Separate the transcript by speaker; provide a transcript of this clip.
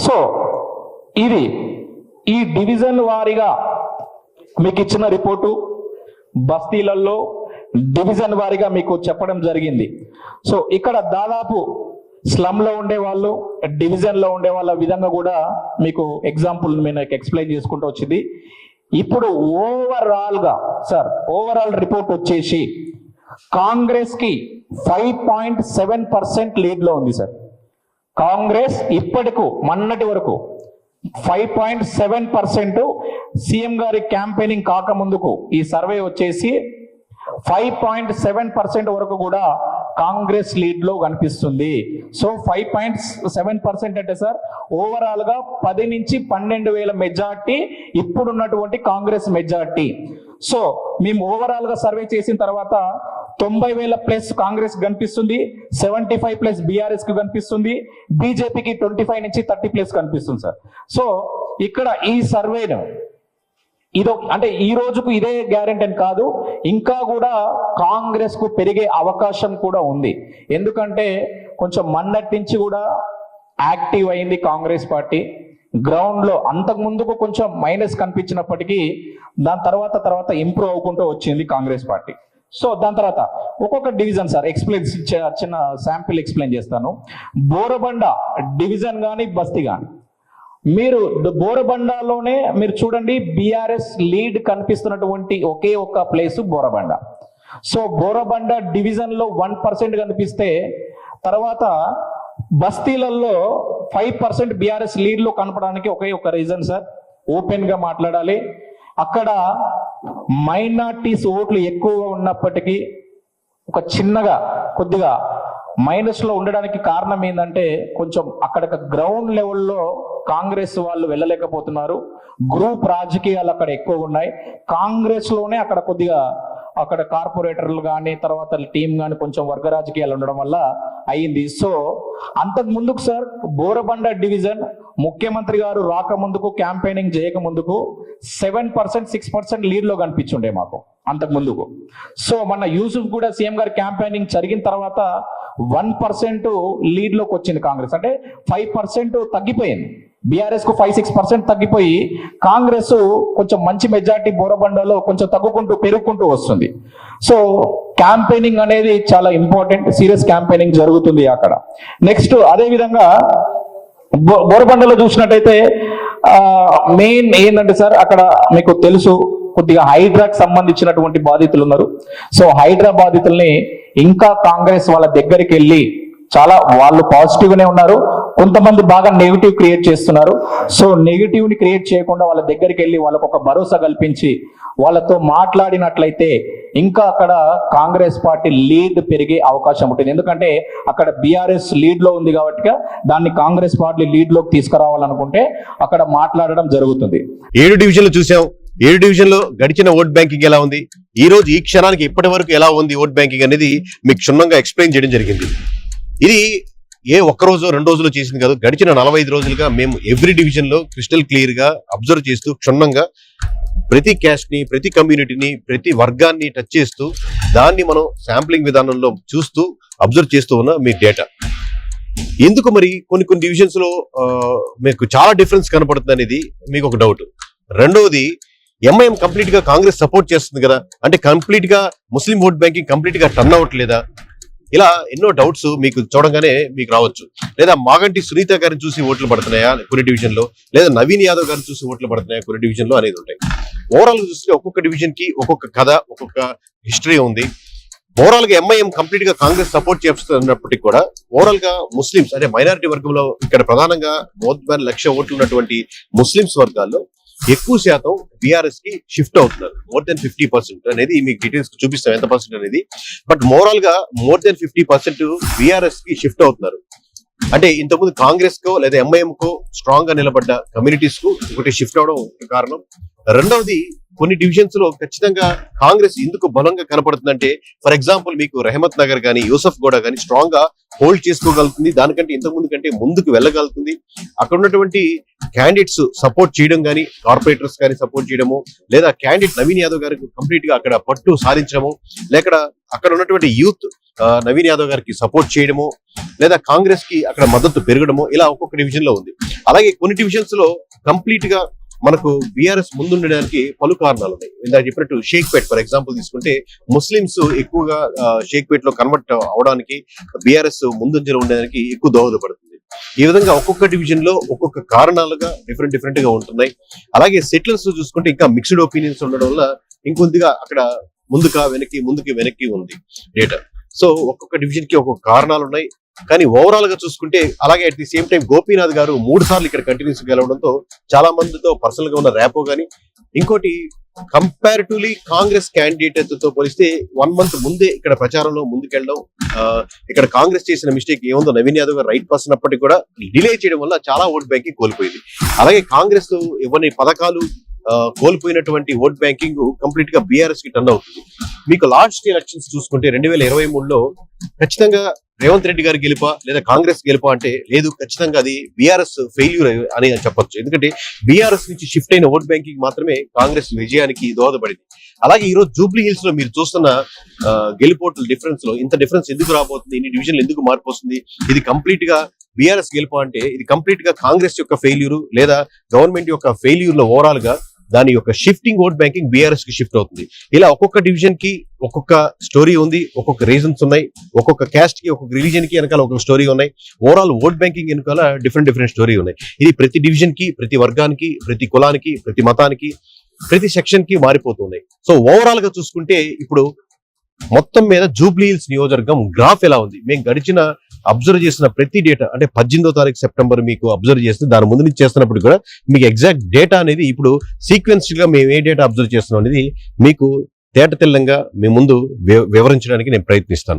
Speaker 1: So ఇది ఈ division వారీగా మీకు ఇచ్చిన రిపోర్టు బస్తీలలో డివిజన్ వారీగా మీకు చెప్పడం జరిగింది. సో ఇక్కడ దాదాపు స్లమ్ లో ఉండే వాళ్ళు, డివిజన్ లో ఉండే వాళ్ళ విధంగా కూడా మీకు ఎగ్జాంపుల్ నేను ఎక్స్ప్లెయిన్ చేసుకుంటూ వచ్చింది. ఇప్పుడు ఓవరాల్ గా సార్ ఓవరాల్ రిపోర్ట్ వచ్చేసి కాంగ్రెస్ కి 5.7% లీడ్ లో ఉంది సార్. కాంగ్రెస్ ఇప్పటికు మొన్నటి వరకు 5.7%, సీఎం గారి క్యాంపెయినింగ్ కాకముందుకు ఈ సర్వే వచ్చేసి 5.7% వరకు కూడా కాంగ్రెస్ లీడ్ లో కనిపిస్తుంది. సో 5.7% అంటే సార్ ఓవరాల్ గా 10 నుంచి 12,000 మెజార్టీ ఇప్పుడున్నటువంటి కాంగ్రెస్ మెజార్టీ. సో మేము ఓవరాల్ గా సర్వే చేసిన తర్వాత 90,000 ప్లస్ కాంగ్రెస్ కనిపిస్తుంది, 75 ప్లస్ బీఆర్ఎస్ కి కనిపిస్తుంది, బీజేపీకి 25 నుంచి 30 ప్లస్ కనిపిస్తుంది సార్. సో ఇక్కడ ఈ సర్వేను ఇదో అంటే ఈ రోజుకు ఇదే గ్యారెంటీ అని కాదు, ఇంకా కూడా కాంగ్రెస్ కు పెరిగే అవకాశం కూడా ఉంది. ఎందుకంటే కొంచెం మొన్నటి నుంచి కూడా యాక్టివ్ అయింది కాంగ్రెస్ పార్టీ. గ్రౌండ్ లో అంతకు ముందుకు కొంచెం మైనస్ కనిపించినప్పటికీ దాని తర్వాత ఇంప్రూవ్ అవ్వుకుంటూ వచ్చింది కాంగ్రెస్ పార్టీ. సో దాని తర్వాత ఒక్కొక్క డివిజన్ సార్ ఎక్స్ప్లెయిన్ చిన్న శాంపిల్ ఎక్స్ప్లెయిన్ చేస్తాను. బోరబండ డివిజన్ కానీ బస్తీ కానీ మీరు బోరబండలోనే మీరు చూడండి బీఆర్ఎస్ లీడ్ కనిపిస్తున్నటువంటి ఒకే ఒక్క place Borabanda. So Borabanda division లో 1% కనిపిస్తే తర్వాత బస్తీలలో 5% బీఆర్ఎస్ లీడ్ లో కనపడానికి ఒకే ఒక రీజన్ సార్, ఓపెన్ గా మాట్లాడాలి. అక్కడ మైనార్టీస్ ఓట్లు ఎక్కువగా ఉన్నప్పటికీ ఒక చిన్నగా కొద్దిగా మైనస్ లో ఉండడానికి కారణం ఏంటంటే కొంచెం అక్కడ గ్రౌండ్ లెవెల్లో కాంగ్రెస్ వాళ్ళు వెళ్ళలేకపోతున్నారు. గ్రూప్ రాజకీయాలు అక్కడ ఎక్కువ ఉన్నాయి. కాంగ్రెస్ లోనే అక్కడ కొద్దిగా అక్కడ కార్పొరేటర్లు కానీ తర్వాత టీం కానీ కొంచెం వర్గ రాజకీయాలు ఉండడం వల్ల అయింది. సో అంతకు ముందుకు సార్ బోరబండ డివిజన్ ముఖ్యమంత్రి గారు రాకముందుకు క్యాంపెయినింగ్ చేయక ముందుకు 7%, 6% లీడ్ లో కనిపించుండే మాకు అంతకు ముందుకు. సో మన యూసుఫ్ కూడా సీఎం గారి క్యాంపెయినింగ్ జరిగిన తర్వాత 1% లీడ్ లోకి వచ్చింది కాంగ్రెస్. అంటే 5% తగ్గిపోయింది. బీఆర్ఎస్ కు 5-6% తగ్గిపోయి కాంగ్రెస్ కొంచెం మంచి మెజార్టీ బోరబండలో కొంచెం పెరుగుకుంటూ వస్తుంది. సో క్యాంపెయినింగ్ అనేది చాలా ఇంపార్టెంట్, సీరియస్ క్యాంపెయినింగ్ జరుగుతుంది అక్కడ. నెక్స్ట్ అదే విధంగా బోరబండలో చూసినట్టయితే మెయిన్ ఏంటంటే సార్ అక్కడ మీకు తెలుసు కొద్దిగా హైడ్రాకి సంబంధించినటువంటి బాధితులు ఉన్నారు. సో హైడ్రా బాధితుల్ని ఇంకా కాంగ్రెస్ వాళ్ళ దగ్గరికి వెళ్ళి చాలా వాళ్ళు పాజిటివ్ గానే ఉన్నారు, కొంతమంది బాగా నెగిటివ్ క్రియేట్ చేస్తున్నారు. సో నెగిటివ్ ని క్రియేట్ చేయకుండా వాళ్ళ దగ్గరికి వెళ్ళి వాళ్ళకు ఒక భరోసా కల్పించి వాళ్ళతో మాట్లాడినట్లయితే ఇంకా అక్కడ కాంగ్రెస్ పార్టీ లీడ్ పెరిగే అవకాశం ఉంటుంది. ఎందుకంటే అక్కడ బీఆర్ఎస్ లీడ్ లో ఉంది కాబట్టి దాన్ని కాంగ్రెస్ పార్టీ లీడ్ లోకి తీసుకురావాలనుకుంటే అక్కడ మాట్లాడడం జరుగుతుంది.
Speaker 2: 7 డివిజన్లు చూసాం. 7 డివిజన్ లో గడిచిన ఓట్ బ్యాంకింగ్ ఎలా ఉంది, ఈ రోజు ఈ క్షణానికి ఇప్పటి వరకు ఎలా ఉంది ఓట్ బ్యాంకింగ్ అనేది మీకు క్షుణ్ణంగా ఎక్స్ప్లెయిన్ చేయడం జరిగింది. ఇది ఏ ఒక్క రోజు 2 రోజులు చేసింది కాదు, గడిచిన 45 రోజులుగా మేము ఎవ్రీ డివిజన్ లో క్రిస్టల్ క్లియర్ గా అబ్జర్వ్ చేస్తూ క్షుణ్ణంగా ప్రతి క్యాస్ట్ ని, ప్రతి కమ్యూనిటీని, ప్రతి వర్గాన్ని టచ్ చేస్తూ దాన్ని మనం శాంప్లింగ్ విధానంలో చూస్తూ అబ్జర్వ్ చేస్తూ ఉన్న మీ డేటా. ఎందుకు మరి కొన్ని డివిజన్స్ లో మీకు చాలా డిఫరెన్స్ కనపడుతుంది అనేది మీకు ఒక డౌట్. రెండవది ఎంఐఎం కంప్లీట్ గా కాంగ్రెస్ సపోర్ట్ చేస్తుంది కదా, అంటే కంప్లీట్ గా ముస్లిం ఓట్ బ్యాంకింగ్ కంప్లీట్ గా టర్న్ అవుట్ లేదా, ఇలా ఎన్నో డౌట్స్ మీకు చూడగానే మీకు రావచ్చు. లేదా మాగంటి సునీత గారిని చూసి ఓట్లు పడుతున్నాయా కొన్ని డివిజన్ లో, లేదా నవీన్ యాదవ్ గారిని చూసి ఓట్లు పడుతున్నాయా కొన్ని డివిజన్ లో అనేది ఉంటాయి. ఓవరాల్ గా చూస్తే ఒక్కొక్క డివిజన్ కి ఒక్కొక్క కథ, ఒక్కొక్క హిస్టరీ ఉంది. ఓవరాల్ గా ఎంఐఎం కంప్లీట్ గా కాంగ్రెస్ సపోర్ట్ చేస్తున్నప్పటికీ కూడా ఓవరాల్ గా ముస్లింస్ అంటే మైనారిటీ వర్గంలో ఇక్కడ ప్రధానంగా మోర్ దాన్ 1,00,000 ఓట్లు ఉన్నటువంటి ముస్లింస్ వర్గాల్లో ఎక్కువ శాతం బీఆర్ఎస్ కి షిఫ్ట్ అవుతున్నారు. మోర్ దెన్ 50% అనేది మీకు డీటెయిల్స్ చూపిస్తాం ఎంత పర్సెంట్ అనేది. బట్ మోరల్ గా మోర్ దెన్ 50% బీఆర్ఎస్ కి షిఫ్ట్ అవుతున్నారు. అంటే ఇంతకుముందు కాంగ్రెస్ కో లేదా ఎంఐఎం కో స్ట్రాంగ్ గా నిలబడ్డ కమ్యూనిటీస్ కు ఒకటి షిఫ్ట్ అవడం కారణం. రెండవది కొన్ని డివిజన్స్ లో ఖచ్చితంగా కాంగ్రెస్ ఎందుకు బలంగా కనపడుతుందంటే, ఫర్ ఎగ్జాంపుల్ మీకు రెహమత్ నగర్ గానీ యూసఫ్ గూడ గానీ స్ట్రాంగ్ గా హోల్డ్ చేసుకోగలుగుతుంది, దానికంటే ఇంతకుముందు కంటే ముందుకు వెళ్ళగలుగుతుంది. అక్కడ ఉన్నటువంటి క్యాండిడేట్స్ సపోర్ట్ చేయడం కానీ, కార్పొరేటర్స్ కానీ సపోర్ట్ చేయడము, లేదా క్యాండిడేట్ నవీన్ యాదవ్ గారికి కంప్లీట్ గా అక్కడ పట్టు సాధించడము, లేక అక్కడ ఉన్నటువంటి యూత్ నవీన్ యాదవ్ గారికి సపోర్ట్ చేయడము, లేదా కాంగ్రెస్ కి అక్కడ మద్దతు పెరగడము, ఇలా ఒక్కొక్క డివిజన్ లో ఉంది. అలాగే కొన్ని డివిజన్స్ లో కంప్లీట్ గా మనకు బీఆర్ఎస్ ముందుండడానికి పలు కారణాలు ఉన్నాయి. ఇందాక చెప్పినట్టు షేక్పేట్ ఫర్ ఎగ్జాంపుల్ తీసుకుంటే ముస్లిమ్స్ ఎక్కువగా షేక్పేట్ లో కన్వర్ట్ అవడానికి బీఆర్ఎస్ ముందంజలో ఉండడానికి ఎక్కువ దోహదపడుతుంది. ఈ విధంగా ఒక్కొక్క డివిజన్ లో ఒక్కొక్క కారణాలుగా డిఫరెంట్ గా ఉంటున్నాయి. అలాగే సెటిలర్స్ చూసుకుంటే ఇంకా మిక్స్డ్ ఒపీనియన్స్ ఉండడం వల్ల ఇంకొద్దిగా అక్కడ ముందుకి వెనక్కి ఉంది డేటా. సో ఒక్కొక్క డివిజన్ కి ఒక్కొక్క కారణాలు ఉన్నాయి. కానీ ఓవరాల్ గా చూసుకుంటే అలాగే at the same time Gopinath గారు 3 సార్లు ఇక్కడ కంటిన్యూస్ గెలవడంతో చాలా మందితో పర్సనల్ గా ఉన్న ర్యాపో గానీ, ఇంకోటి కంపారిటివ్లీ కాంగ్రెస్ క్యాండిడేట్ తో పోలిస్తే 1 మంత్ ముందే ఇక్కడ ప్రచారంలో ముందుకెళ్ళడం, ఇక్కడ కాంగ్రెస్ చేసిన మిస్టేక్ ఏముందో నవీన్ యాదవ్ గారు రైట్ పర్సన్ అప్పటికి కూడా డిలే చేయడం వల్ల చాలా ఓట్ బ్యాంకింగ్ కోల్పోయింది. అలాగే కాంగ్రెస్ ఇవ్వని పథకాలు కోల్పోయినటువంటి ఓట్ బ్యాంకింగ్ కంప్లీట్ గా బీఆర్ఎస్ కి టర్న్ అవుతుంది. మీకు లాస్ట్ ఎలక్షన్స్ చూసుకుంటే 2023లో ఖచ్చితంగా రేవంత్ రెడ్డి గారు గెలుపా లేదా కాంగ్రెస్ గెలుపా అంటే లేదు, ఖచ్చితంగా అది బీఆర్ఎస్ ఫెయిల్యూర్ అని చెప్పొచ్చు. ఎందుకంటే బీఆర్ఎస్ నుంచి షిఫ్ట్ అయిన ఓట్ బ్యాంకింగ్ మాత్రమే కాంగ్రెస్ విజయానికి దోహదపడింది. అలాగే ఈ రోజు జూబ్లీ హిల్స్ లో మీరు చూస్తున్న గెలుపోట్ల డిఫరెన్స్ లో ఇంత డిఫరెన్స్ ఎందుకు రాబోతుంది, ఇన్ని డివిజన్లు ఎందుకు మార్పు వస్తుంది? ఇది కంప్లీట్ గా బీఆర్ఎస్ గెలుపా అంటే ఇది కంప్లీట్ గా కాంగ్రెస్ యొక్క ఫెయిల్యూర్ లేదా గవర్నమెంట్ యొక్క ఫెయిల్యూర్ లో ఓవరాల్ గా దాని యొక్క షిఫ్టింగ్ ఓట్ బ్యాంకింగ్ బీఆర్ఎస్ కి షిఫ్ట్ అవుతుంది. ఇలా ఒక్కొక్క డివిజన్ కి ఒక్కొక్క స్టోరీ ఉంది, ఒక్కొక్క రీజన్స్ ఉన్నాయి, ఒక్కొక్క క్యాస్ట్ కి ఒక్కొక్క రిలీజన్ కి వెనకాల ఒక్కొక్క స్టోరీ ఉన్నాయి. ఓవరాల్ ఓట్ బ్యాంకింగ్ వెనకాల డిఫరెంట్ స్టోరీ ఉన్నాయి. ఇది ప్రతి డివిజన్ కి, ప్రతి వర్గానికి, ప్రతి కులానికి, ప్రతి మతానికి, ప్రతి సెక్షన్ కి మారిపోతున్నాయి. సో ఓవరాల్ గా చూసుకుంటే ఇప్పుడు మొత్తం మీద జూబ్లీ హిల్స్ నియోజకవర్గం గ్రాఫ్ ఎలా ఉంది? మేము గడిచిన అబ్జర్వ్ చేసిన ప్రతి డేటా అంటే 18వ తారీఖు సెప్టెంబర్ మీకు అబ్జర్వ్ చేస్తే దాని ముందు నుంచి చేస్తున్నప్పుడు కూడా మీకు ఎగ్జాక్ట్ డేటా అనేది ఇప్పుడు సీక్వెన్షియల్ గా మేము ఏ డేటా అబ్జర్వ్ చేస్తున్నాం అనేది మీకు తేట తెల్లంగా మీ ముందు వివరించడానికి నేను ప్రయత్నిస్తాను.